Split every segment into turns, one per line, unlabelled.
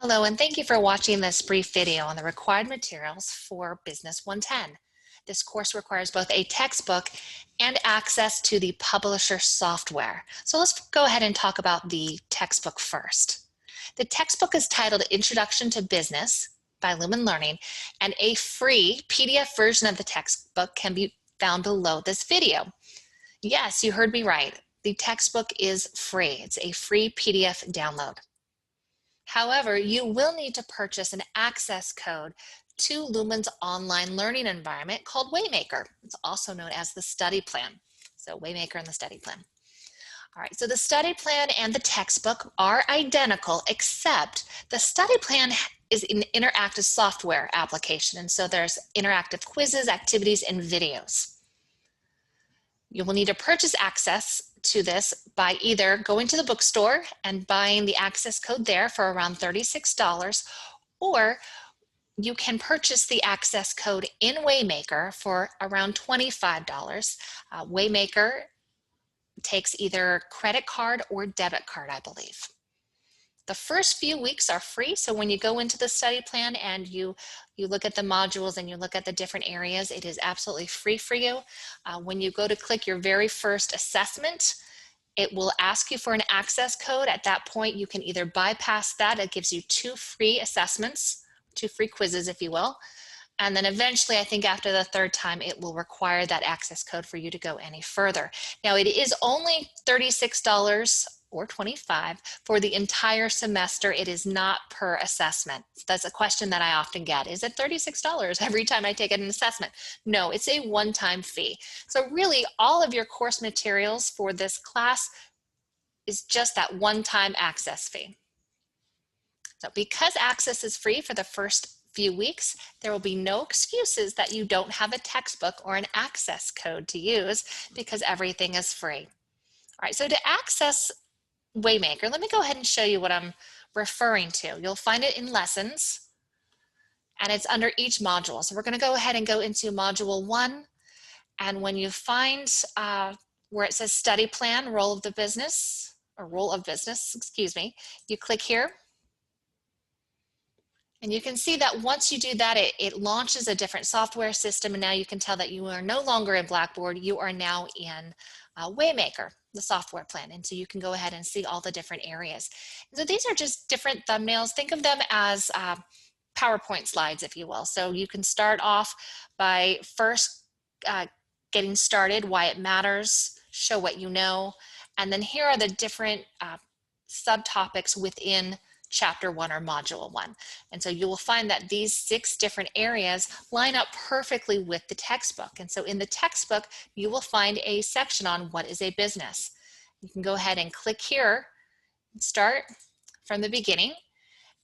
Hello, and thank you for watching this brief video on the required materials for Business 110. This course requires both a textbook and access to the publisher software. So let's go ahead and talk about the textbook first. The textbook is titled Introduction to Business by Lumen Learning, and a free PDF version of the textbook can be found below this video. Yes, you heard me right. The textbook is free. It's a free PDF download. However, you will need to purchase an access code to Lumen's online learning environment called Waymaker. It's also known as the study plan. So Waymaker and the study plan. All right, so the study plan and the textbook are identical, except the study plan is an interactive software application. And so there's interactive quizzes, activities, and videos. You will need to purchase access to this by either going to the bookstore and buying the access code there for around $36, or you can purchase the access code in Waymaker for around $25. Waymaker takes either credit card or debit card, I believe. The first few weeks are free, so when you go into the study plan and you look at the modules and you look at the different areas, it is absolutely free for you. When you go to click your very first assessment, it will ask you for an access code. At that point, you can either bypass that. It gives you 2 free assessments, 2 free quizzes, if you will. And then eventually, I think after the 3rd time, it will require that access code for you to go any further. Now, it is only $36 or $25 for the entire semester. It is not per assessment. That's a question that I often get. Is it $36 every time I take an assessment? No, it's a one-time fee. So really, all of your course materials for this class is just that one-time access fee. So because access is free for the first few weeks, there will be no excuses that you don't have a textbook or an access code to use because everything is free. All right, so to access Waymaker, let me go ahead and show you what I'm referring to. You'll find it in lessons, and it's under each module. So we're going to go ahead and go into module 1, and when you find where it says study plan, role of business, excuse me, you click here. And you can see that once you do that, it launches a different software system, and now you can tell that you are no longer in Blackboard, you are now in Waymaker, the software plan. And so you can go ahead and see all the different areas. And so these are just different thumbnails. Think of them as PowerPoint slides, if you will. So you can start off by first getting started, why it matters, show what you know, and then here are the different subtopics within Chapter 1 or Module 1. And so you will find that these 6 different areas line up perfectly with the textbook. And so in the textbook, you will find a section on what is a business. You can go ahead and click here and start from the beginning.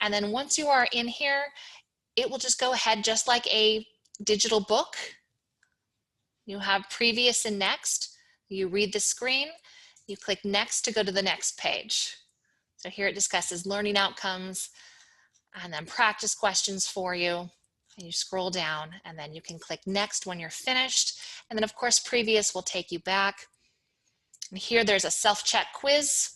And then once you are in here, it will just go ahead just like a digital book. You have previous and next. You read the screen. You click next to go to the next page. So here it discusses learning outcomes and then practice questions for you. And you scroll down and then you can click next when you're finished. And then of course, previous will take you back. And here there's a self-check quiz.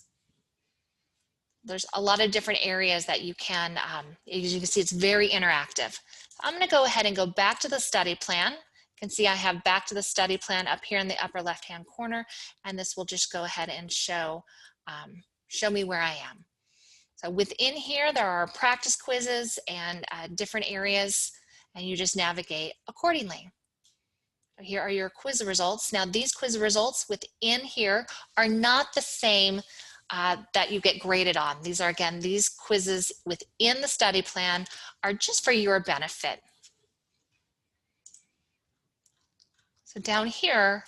There's a lot of different areas that you can, as you can see, it's very interactive. I'm going to go ahead and go back to the study plan. You can see I have back to the study plan up here in the upper left-hand corner, and this will just go ahead and show me where I am. So within here, there are practice quizzes and different areas, and you just navigate accordingly. Here are your quiz results. Now these quiz results within here are not the same that you get graded on. These are, again, these quizzes within the study plan are just for your benefit. So down here,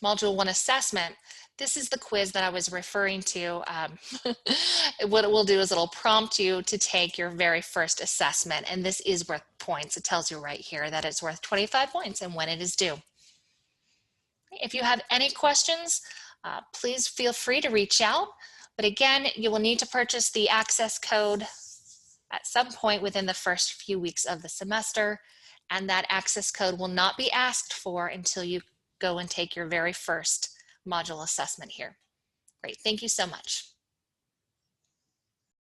Module 1 assessment, this is the quiz that I was referring to. What it will do is it'll prompt you to take your very first assessment, and this is worth points. It tells you right here that it's worth 25 points and when it is due. If you have any questions, please feel free to reach out. But again, you will need to purchase the access code at some point within the first few weeks of the semester, and that access code will not be asked for until you go and take your very first module assessment here. Great, thank you so much.